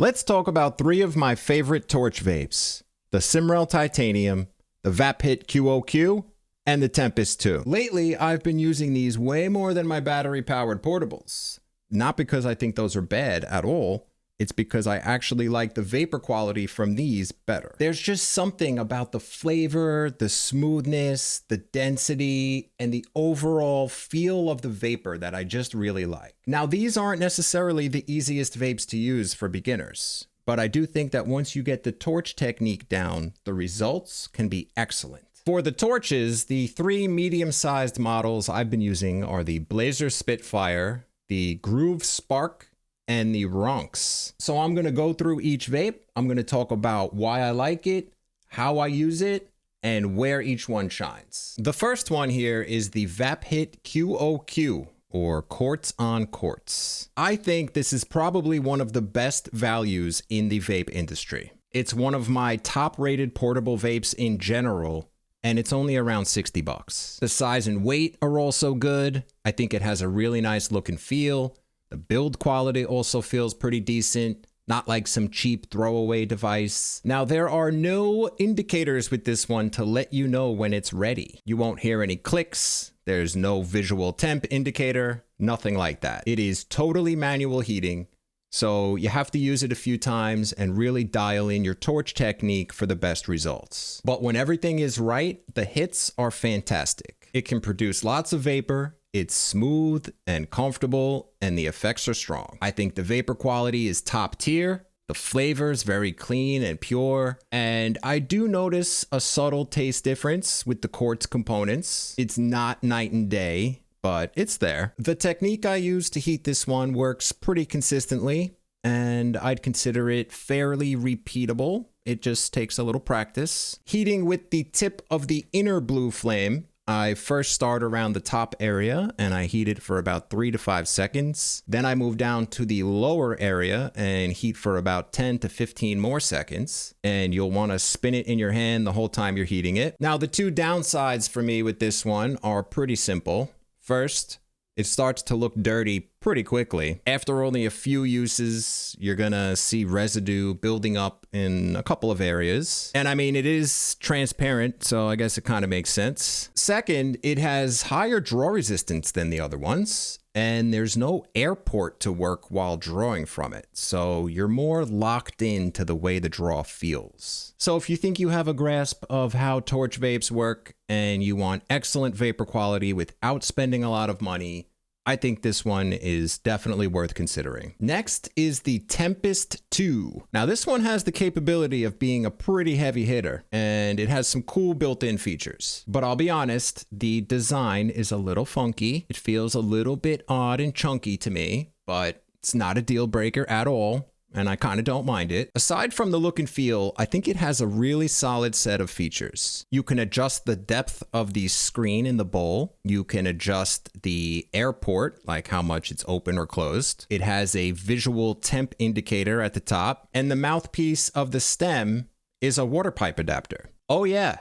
Let's talk about three of my favorite torch vapes: the Simrel Titanium, the Vaphit QoQ, and the Tempest 2. Lately, I've been using these way more than my battery-powered portables. Not because I think those are bad at all, it's because I actually like the vapor quality from these better. There's just something about the flavor, the smoothness, the density, and the overall feel of the vapor that I just really like. Now, these aren't necessarily the easiest vapes to use for beginners, but I do think that once you get the torch technique down, the results can be excellent. For the torches, the three medium-sized models I've been using are the Blazer Spitfire, the Groove Spark, and the Ronks. So I'm gonna go through each vape. I'm gonna talk about why I like it, how I use it, and where each one shines. The first one here is the Vaphit QoQ, or Quartz-on-quartz. I think this is probably one of the best values in the vape industry. It's one of my top-rated portable vapes in general, and it's only around 60 bucks. The size and weight are also good. I think it has a really nice look and feel. The build quality also feels pretty decent, not like some cheap throwaway device. Now, there are no indicators with this one to let you know when it's ready. You won't hear any clicks. There's no visual temp indicator, nothing like that. It is totally manual heating, so you have to use it a few times and really dial in your torch technique for the best results. But when everything is right, the hits are fantastic. It can produce lots of vapor. It's smooth and comfortable, and the effects are strong. I think the vapor quality is top tier. The flavor's very clean and pure, and I do notice a subtle taste difference with the quartz components. It's not night and day, but it's there. The technique I use to heat this one works pretty consistently, and I'd consider it fairly repeatable. It just takes a little practice. Heating with the tip of the inner blue flame, I first start around the top area and I heat it for about 3 to 5 seconds. Then I move down to the lower area and heat for about 10 to 15 more seconds. And you'll want to spin it in your hand the whole time you're heating it. Now, the two downsides for me with this one are pretty simple. First, it starts to look dirty pretty quickly. After only a few uses, you're gonna see residue building up in a couple of areas. And I mean, it is transparent, so I guess it kind of makes sense. Second, it has higher draw resistance than the other ones, and there's no air port to work while drawing from it. So you're more locked into the way the draw feels. So if you think you have a grasp of how torch vapes work and you want excellent vapor quality without spending a lot of money, I think this one is definitely worth considering. Next is the Tempest 2. Now, this one has the capability of being a pretty heavy hitter, and it has some cool built-in features. But I'll be honest, the design is a little funky. It feels a little bit odd and chunky to me, but it's not a deal breaker at all, and I kind of don't mind it. Aside from the look and feel, I think it has a really solid set of features. You can adjust the depth of the screen in the bowl. You can adjust the air port, like how much it's open or closed. It has a visual temp indicator at the top, and the mouthpiece of the stem is a water pipe adapter. Oh yeah,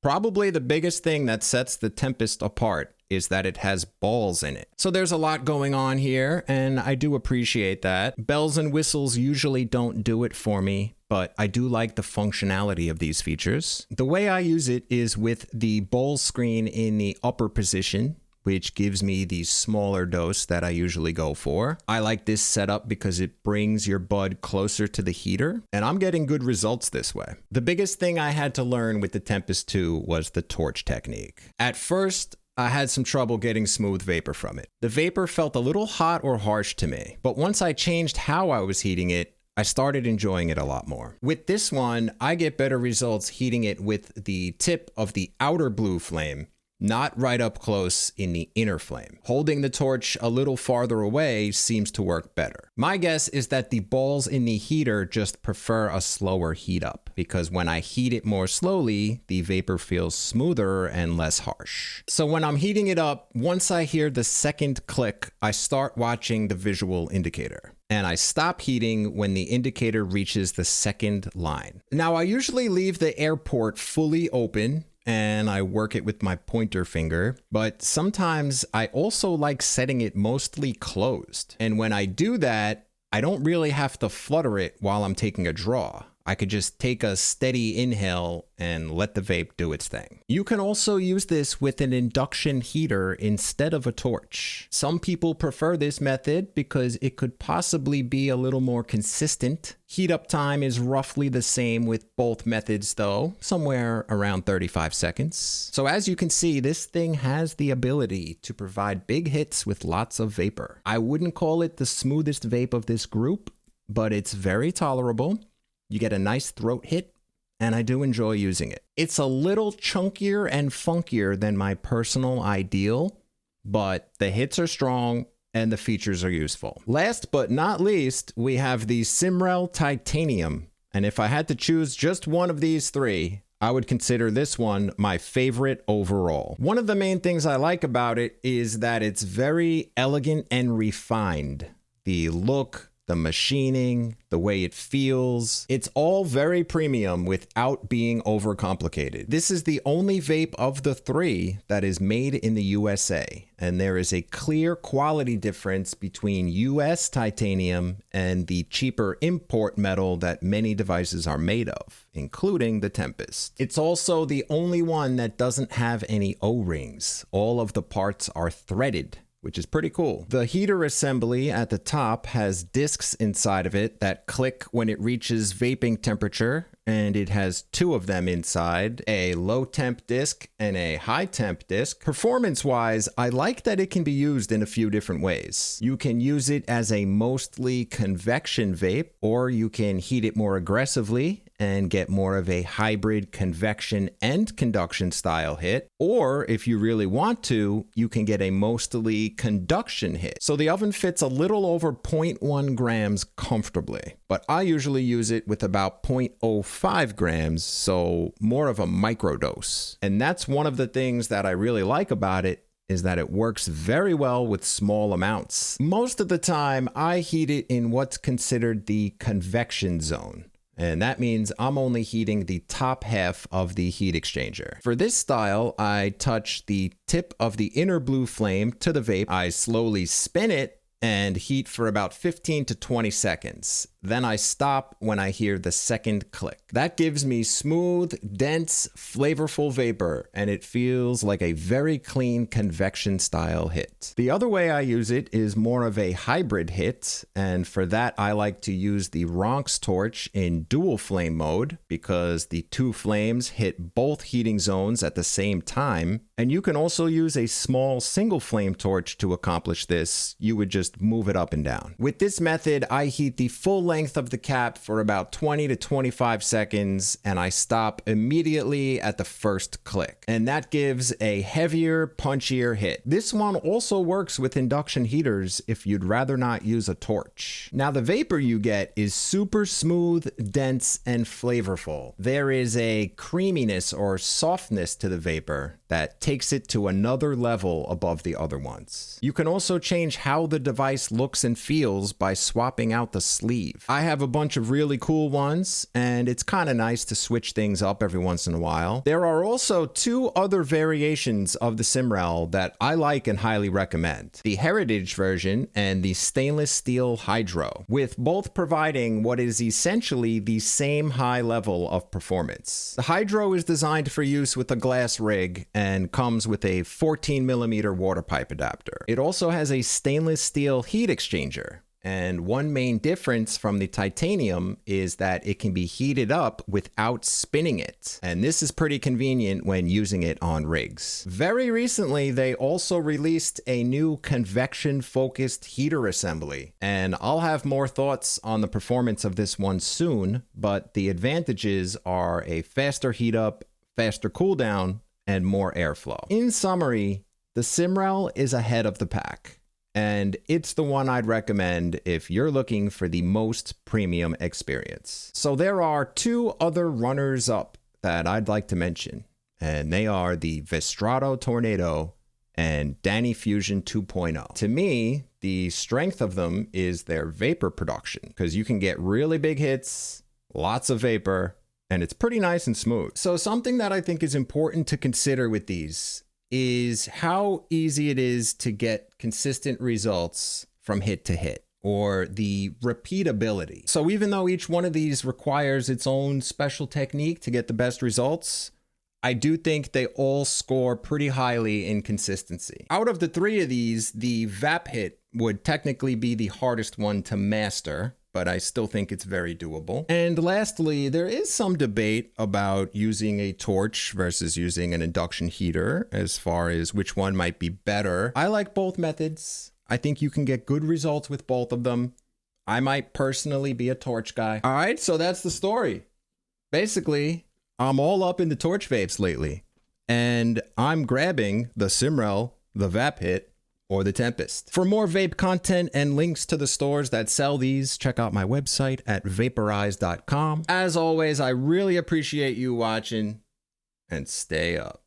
probably the biggest thing that sets the Tempest apart is that it has balls in it. So there's a lot going on here, and I do appreciate that. Bells and whistles usually don't do it for me, but I do like the functionality of these features. The way I use it is with the bowl screen in the upper position, which gives me the smaller dose that I usually go for. I like this setup because it brings your bud closer to the heater, and I'm getting good results this way. The biggest thing I had to learn with the Tempest 2 was the torch technique. At first, I had some trouble getting smooth vapor from it. The vapor felt a little hot or harsh to me, but once I changed how I was heating it, I started enjoying it a lot more. With this one, I get better results heating it with the tip of the outer blue flame, not right up close in the inner flame. Holding the torch a little farther away seems to work better. My guess is that the balls in the heater just prefer a slower heat up, because when I heat it more slowly, the vapor feels smoother and less harsh. So when I'm heating it up, once I hear the second click, I start watching the visual indicator. And I stop heating when the indicator reaches the second line. Now, I usually leave the air port fully open and I work it with my pointer finger, but sometimes I also like setting it mostly closed. And when I do that, I don't really have to flutter it while I'm taking a draw. I could just take a steady inhale and let the vape do its thing. You can also use this with an induction heater instead of a torch. Some people prefer this method because it could possibly be a little more consistent. Heat up time is roughly the same with both methods though, somewhere around 35 seconds. So as you can see, this thing has the ability to provide big hits with lots of vapor. I wouldn't call it the smoothest vape of this group, but it's very tolerable. You get a nice throat hit, and I do enjoy using it. It's a little chunkier and funkier than my personal ideal, but the hits are strong and the features are useful. Last but not least, we have the Simrel Titanium. And if I had to choose just one of these three, I would consider this one my favorite overall. One of the main things I like about it is that it's very elegant and refined. The look, the machining, the way it feels, it's all very premium without being overcomplicated. This is the only vape of the three that is made in the USA, and there is a clear quality difference between US titanium and the cheaper import metal that many devices are made of, including the Tempest. It's also the only one that doesn't have any O-rings. All of the parts are threaded, which is pretty cool. The heater assembly at the top has discs inside of it that click when it reaches vaping temperature, and it has two of them inside, a low temp disc and a high temp disc. Performance-wise, I like that it can be used in a few different ways. You can use it as a mostly convection vape, or you can heat it more aggressively and get more of a hybrid convection and conduction style hit. Or if you really want to, you can get a mostly conduction hit. So the oven fits a little over 0.1 grams comfortably, but I usually use it with about 0.05 grams, so more of a microdose. And that's one of the things that I really like about it, is that it works very well with small amounts. Most of the time, I heat it in what's considered the convection zone. And that means I'm only heating the top half of the heat exchanger. For this style, I touch the tip of the inner blue flame to the vape. I slowly spin it and heat for about 15 to 20 seconds. Then I stop when I hear the second click. That gives me smooth, dense, flavorful vapor, and it feels like a very clean convection style hit. The other way I use it is more of a hybrid hit, and for that I like to use the Ronx torch in dual flame mode because the two flames hit both heating zones at the same time. And you can also use a small single flame torch to accomplish this. You would just move it up and down. With this method, I heat the full length of the cap for about 20 to 25 seconds, and I stop immediately at the first click. And that gives a heavier, punchier hit. This one also works with induction heaters if you'd rather not use a torch. Now, the vapor you get is super smooth, dense, and flavorful. There is a creaminess or softness to the vapor that takes it to another level above the other ones. You can also change how the device looks and feels by swapping out the sleeve. I have a bunch of really cool ones, and it's kind of nice to switch things up every once in a while. There are also two other variations of the Simrel that I like and highly recommend. The Heritage version and the Stainless Steel Hydro, with both providing what is essentially the same high level of performance. The Hydro is designed for use with a glass rig and comes with a 14mm water pipe adapter. It also has a stainless steel heat exchanger. And one main difference from the titanium is that it can be heated up without spinning it. And this is pretty convenient when using it on rigs. Very recently, they also released a new convection-focused heater assembly. And I'll have more thoughts on the performance of this one soon, but the advantages are a faster heat up, faster cool down, and more airflow. In summary, the Simrel is ahead of the pack. And it's the one I'd recommend if you're looking for the most premium experience. So there are two other runners-up that I'd like to mention, and they are the Vestrato Tornado and Danny Fusion 2.0. To me, the strength of them is their vapor production, because you can get really big hits, lots of vapor, and it's pretty nice and smooth. So something that I think is important to consider with these is how easy it is to get consistent results from hit to hit. or the repeatability. So even though each one of these requires its own special technique to get the best results, I do think they all score pretty highly in consistency. Out of the three of these, the Vaphit would technically be the hardest one to master, but I still think it's very doable. And lastly, there is some debate about using a torch versus using an induction heater as far as which one might be better. I like both methods. I think you can get good results with both of them. I might personally be a torch guy. All right, so that's the story. Basically, I'm all up in the torch vapes lately, and I'm grabbing the Simrel, the Vaphit, or the Tempest. For more vape content and links to the stores that sell these, check out my website at vaporize.com. As always, I really appreciate you watching, and stay up.